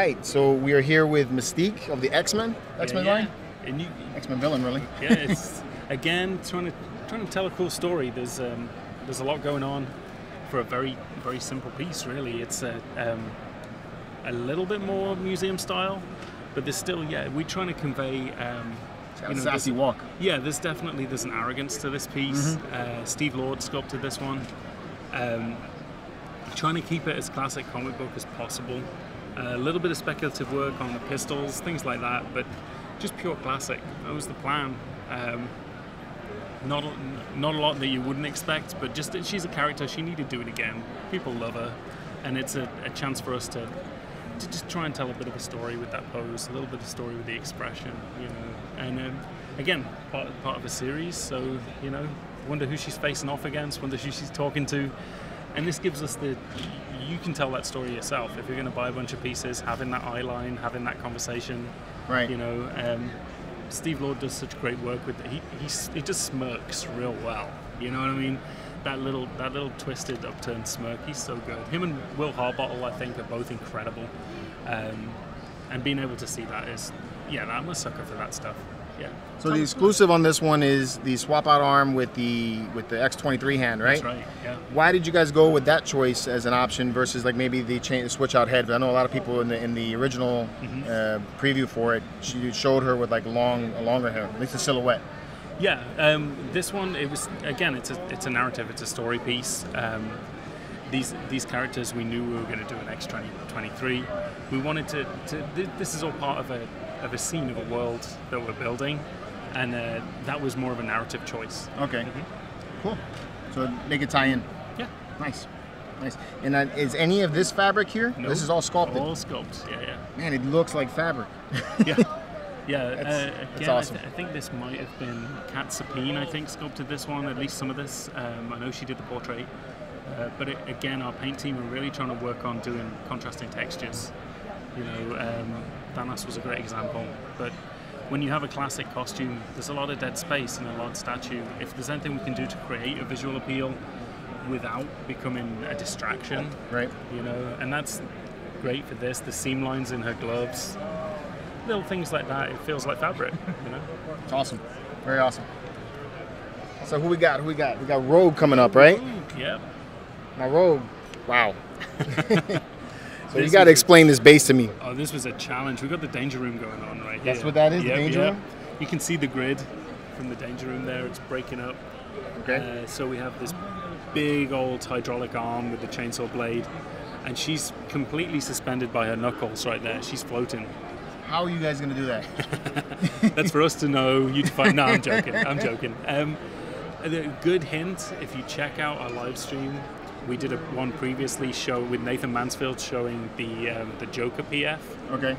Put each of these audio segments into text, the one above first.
Right, so we are here with Mystique of the X-Men line? And X-Men villain, really. Yeah, it's, again, trying to tell a cool story. There's a lot going on for a very, very simple piece, really. It's a little bit more museum style, but there's still, we're trying to convey... sassy walk. Yeah, there's an arrogance to this piece. Steve Lord sculpted this one. Trying to keep it as classic comic book as possible. A little bit of speculative work on the pistols, things like that, but just pure classic. That was the plan. Not a lot that you wouldn't expect, but just she's a character. She needed to do it again. People love her, and it's a chance for us to just try and tell a bit of a story with that pose, a little bit of story with the expression, you know. And again, part of a series, so you know, wonder who she's facing off against, wonder who she's talking to, and this gives us you can tell that story yourself if you're going to buy a bunch of pieces, having that eye line, having that conversation, right? You know, Steve Lord does such great work with it. He just smirks real well. You know what I mean? That little twisted upturned smirk, he's so good. Him and Will Harbottle, I think, are both incredible. And being able to see that is, I'm a sucker for that stuff. Yeah. So the exclusive on this one is the swap out arm with the X-23 hand, right? That's right. Yeah. Why did you guys go with that choice as an option versus like maybe the switch out head? But I know a lot of people in the original preview for it, she showed her with like a longer hair, at least the silhouette. Yeah, this one, it was, again, it's a narrative, it's a story piece. These characters, we knew we were going to do an X-23. We wanted to this is all part of a scene of a world that we're building, and that was more of a narrative choice. Okay, cool. So they could tie in. Yeah. Nice. And is any of this fabric here? No, this is all sculpted? All sculpted, yeah. Man, it looks like fabric. Yeah. Yeah, that's awesome. I think this might have been Kat Sapine, I think, sculpted this one, at least some of this. I know she did the portrait. But again, our paint team are really trying to work on doing contrasting textures. You know, Thanos was a great example. But when you have a classic costume, there's a lot of dead space and a lot of statue. If there's anything we can do to create a visual appeal without becoming a distraction, right? You know, and that's great for this. The seam lines in her gloves. Little things like that, it feels like fabric, you know? It's awesome. Very awesome. So who we got? We got Rogue coming up, right? Yep. Now Rogue, wow. So you got to explain this base to me. Oh, this was a challenge. We got the danger room going on right here. That's what that is, the danger room? You can see the grid from the danger room there. It's breaking up. Okay. So we have this big old hydraulic arm with the chainsaw blade, and she's completely suspended by her knuckles right there. She's floating. How are you guys going to do that? That's for us to know, you to find. No, I'm joking. I'm joking. A good hint, if you check out our live stream, we did one previously with Nathan Mansfield showing the Joker PF. Okay.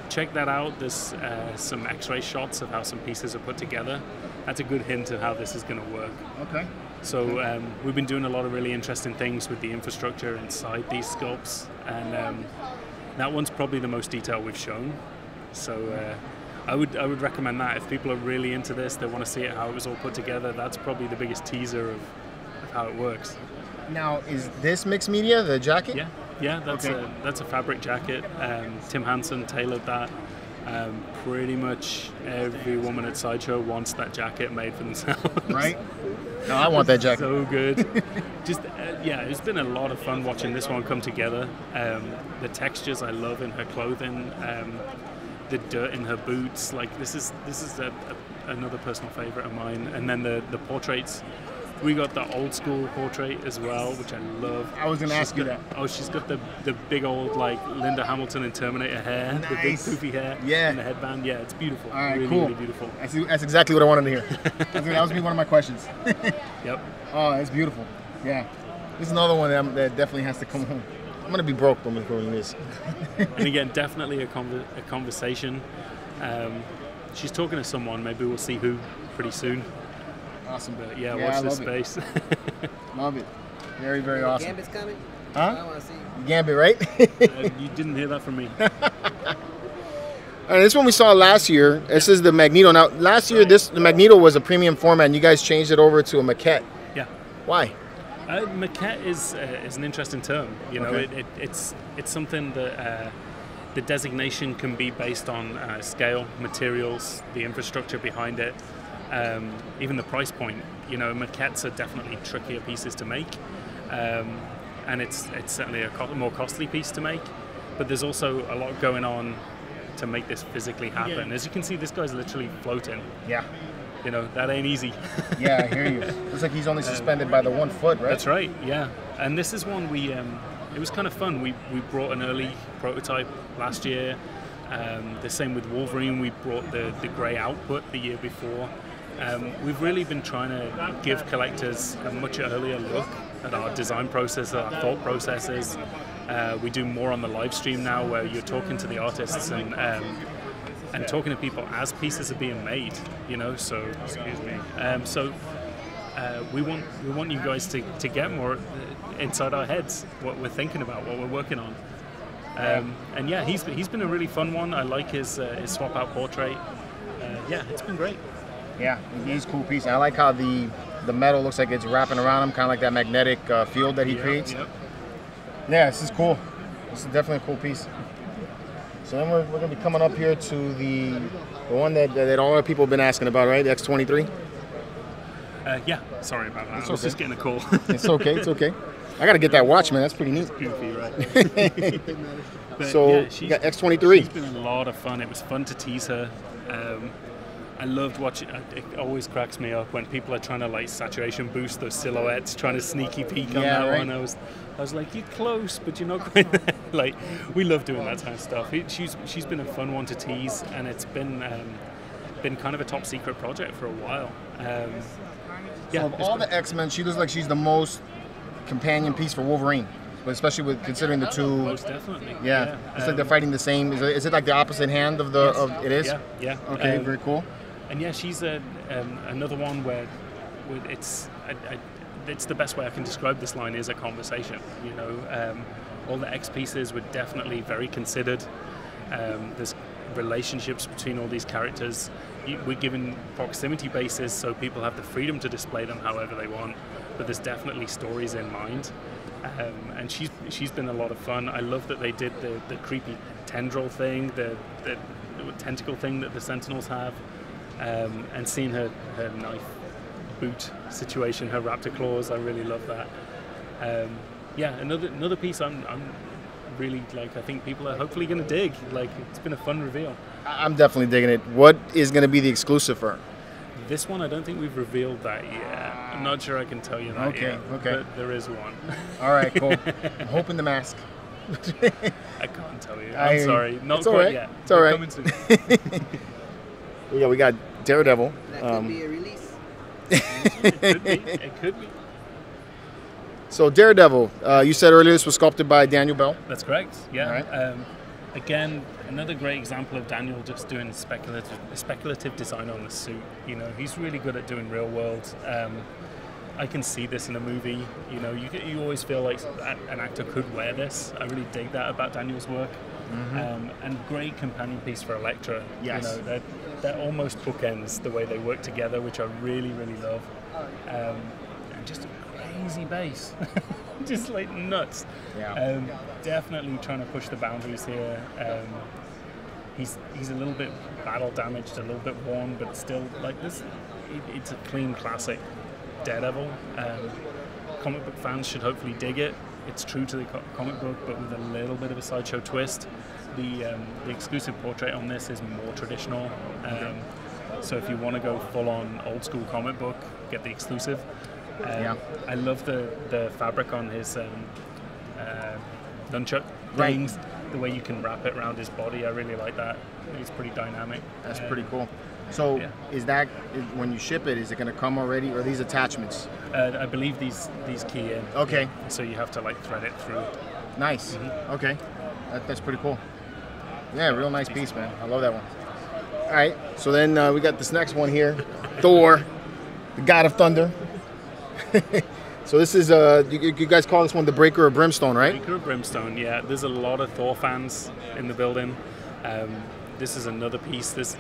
Check that out. There's some X-ray shots of how some pieces are put together. That's a good hint of how this is going to work. Okay. So we've been doing a lot of really interesting things with the infrastructure inside these sculpts, and that one's probably the most detail we've shown. So I would recommend that if people are really into this, they want to see it, how it was all put together. That's probably the biggest teaser of how it works. Now, is this mixed media, the jacket? Yeah, that's a fabric jacket. Tim Hansen tailored that. Pretty much every woman at Sideshow wants that jacket made for themselves. Right? No, I want that jacket. So good. Just it's been a lot of fun watching this one come together. The textures I love in her clothing. The dirt in her boots, like this is another personal favorite of mine. And then the portraits, we got the old school portrait as well, which I love. I was gonna ask you that. Oh, she's got the big old like Linda Hamilton and Terminator hair, nice. The big poofy hair, and the headband. Yeah, it's beautiful. All right, really, cool. Really beautiful. That's exactly what I wanted to hear. That was one of my questions. Yep. Oh, it's beautiful. Yeah, this is another one that definitely has to come home. I'm gonna be broke when we're doing this. And again, definitely a conversation. She's talking to someone. Maybe we'll see who pretty soon. Awesome. But watch this space. Love it. Very, very awesome. Gambit's coming? Huh? I want to see. Gambit, right? You didn't hear that from me. This one we saw last year. This is the Magneto. Now, last year, the Magneto was a premium format, and you guys changed it over to a maquette. Yeah. Why? Maquette is an interesting term. You know, okay. it's something that the designation can be based on scale, materials, the infrastructure behind it, even the price point. You know, maquettes are definitely trickier pieces to make, and it's certainly a more costly piece to make. But there's also a lot going on to make this physically happen. As you can see, this guy's literally floating. Yeah. You know, that ain't easy. Yeah, I hear you. Looks like he's only suspended by the 1 foot, right? That's right, yeah. And this is one we, it was kind of fun. We brought an early prototype last year. The same with Wolverine, we brought the grey output the year before. We've really been trying to give collectors a much earlier look at our design process, our thought processes. We do more on the live stream now, where you're talking to the artists and talking to people as pieces are being made, you know. So, excuse me. We want you guys to get more inside our heads, what we're thinking about, what we're working on. And yeah, he's been a really fun one. I like his swap out portrait. Yeah, it's been great. Yeah, he's a cool piece. And I like how the metal looks like it's wrapping around him, kind of like that magnetic field that he creates. Yep. Yeah, this is cool. This is definitely a cool piece. So then we're going to be coming up here to the one that all our people have been asking about, right? The X23? Yeah, sorry about that. It's I was okay. just getting a call. It's okay, it's okay. I got to get that watch, man. That's pretty neat. Goofy, right? So, yeah, you got X23. She's been a lot of fun. It was fun to tease her. I loved watching. It always cracks me up when people are trying to like saturation boost those silhouettes, trying to sneaky peek on that right. one. I was like, you're close, but you're not quite there. Like, we love doing that kind of stuff. She's been a fun one to tease, and it's been kind of a top secret project for a while. So of all the X-Men, she looks like she's the most companion piece for Wolverine, but especially with considering the two. Most definitely. Yeah, it's like they're fighting the same. Is it like the opposite hand of the? Yes. Of, it is. Yeah. Okay, very cool. And yeah, she's another one where it's the best way I can describe this line is a conversation. You know, all the X pieces were definitely very considered. There's relationships between all these characters. We're given proximity bases, so people have the freedom to display them however they want. But there's definitely stories in mind. And she's been a lot of fun. I love that they did the creepy tendril thing, the tentacle thing that the Sentinels have. And seeing her knife boot situation, her raptor claws, I really love that. Yeah, another piece I'm really like. I think people are hopefully going to dig. Like, it's been a fun reveal. I'm definitely digging it. What is going to be the exclusive for her? This one, I don't think we've revealed that yet. I'm not sure I can tell you that yet. Okay. But there is one. All right, cool. I'm hoping the mask. I can't tell you. I'm sorry. Not it's all quite right. yet. It's all right. Coming soon. Yeah, we got Daredevil. That could be a release. It could be. So Daredevil, you said earlier this was sculpted by Daniel Bell. That's correct. Yeah. All right. Again, another great example of Daniel just doing speculative design on the suit. You know, he's really good at doing real world. I can see this in a movie. You know, you always feel like an actor could wear this. I really dig that about Daniel's work. Mm-hmm. And great companion piece for Elektra. Yes. You know, they're almost bookends the way they work together, which I really, really love. And just a crazy bass. Just like nuts. Yeah. Definitely trying to push the boundaries here. He's a little bit battle damaged, a little bit worn, but still like this. It's a clean classic Daredevil. Comic book fans should hopefully dig it. It's true to the comic book, but with a little bit of a sideshow twist. The exclusive portrait on this is more traditional. So if you want to go full on old school comic book, get the exclusive. I love the fabric on his nunchuck rings, the way you can wrap it around his body. I really like that. I think it's pretty dynamic. That's pretty cool. So is that, when you ship it, is it going to come already, or are these attachments? I believe these key in. Okay. So you have to like thread it through. Nice. Mm-hmm. Okay. That's pretty cool. Yeah, real nice piece, man. I love that one. All right. So then we got this next one here, Thor, the God of Thunder. So this is, you guys call this one the Breaker of Brimstone, right? Breaker of Brimstone, yeah. There's a lot of Thor fans in the building. This is another piece. This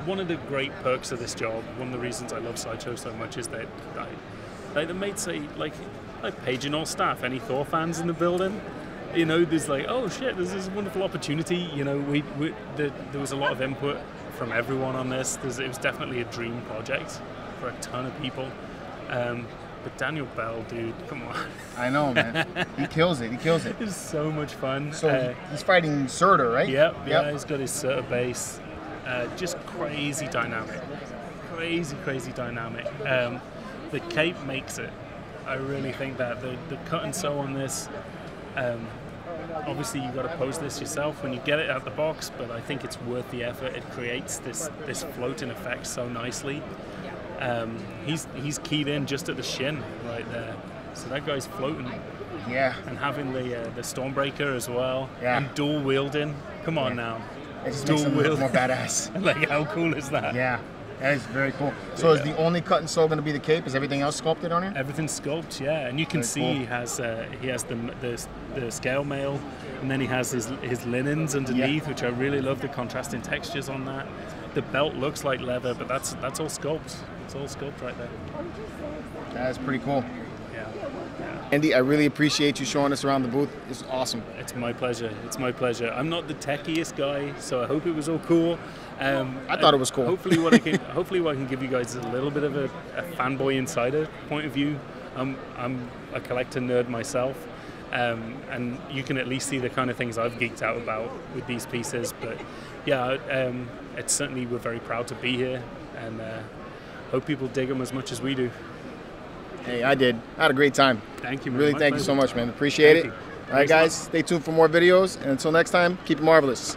one of the great perks of this job, one of the reasons I love Sideshow so much is that the mates say, like paging all staff, any Thor fans in the building? you know, there's like, oh shit, there's this wonderful opportunity. You know, there was a lot of input from everyone on this. It was definitely a dream project for a ton of people. But Daniel Bell, dude, come on. I know, man. He kills it. He kills it. It's so much fun. So he's fighting Surtur, right? Yep. Yeah, he's got his Surtur base. Just crazy dynamic. Crazy dynamic. The cape makes it. I really think that. The cut and sew on this, obviously you've got to pose this yourself when you get it out the box, but I think it's worth the effort. It creates this floating effect so nicely. He's keyed in just at the shin right there, so that guy's floating. Yeah. And having the Stormbreaker as well. Yeah. And dual wielding. Come on now. It just makes him look more badass. Like, how cool is that? Yeah. That is very cool. So is the only cut and sew going to be the cape? Is everything else sculpted on here? Everything's sculpted, yeah. And you can see cool. he has the scale mail, and then he has his linens underneath, which I really love the contrasting textures on that. The belt looks like leather, but that's all sculpt. It's all sculpt right there. That's pretty cool. Yeah. Andy, I really appreciate you showing us around the booth. It's awesome. It's my pleasure. It's my pleasure. I'm not the techiest guy, so I hope it was all cool. I thought it was cool. Hopefully, what I can give you guys is a little bit of a fanboy insider point of view. I'm a collector nerd myself, and you can at least see the kind of things I've geeked out about with these pieces. But yeah, it's certainly, we're very proud to be here, and hope people dig them as much as we do. Hey, I did. I had a great time. Thank you, man. Really, thank you so much, man. Appreciate it. All right, guys, stay tuned for more videos. And until next time, keep it marvelous.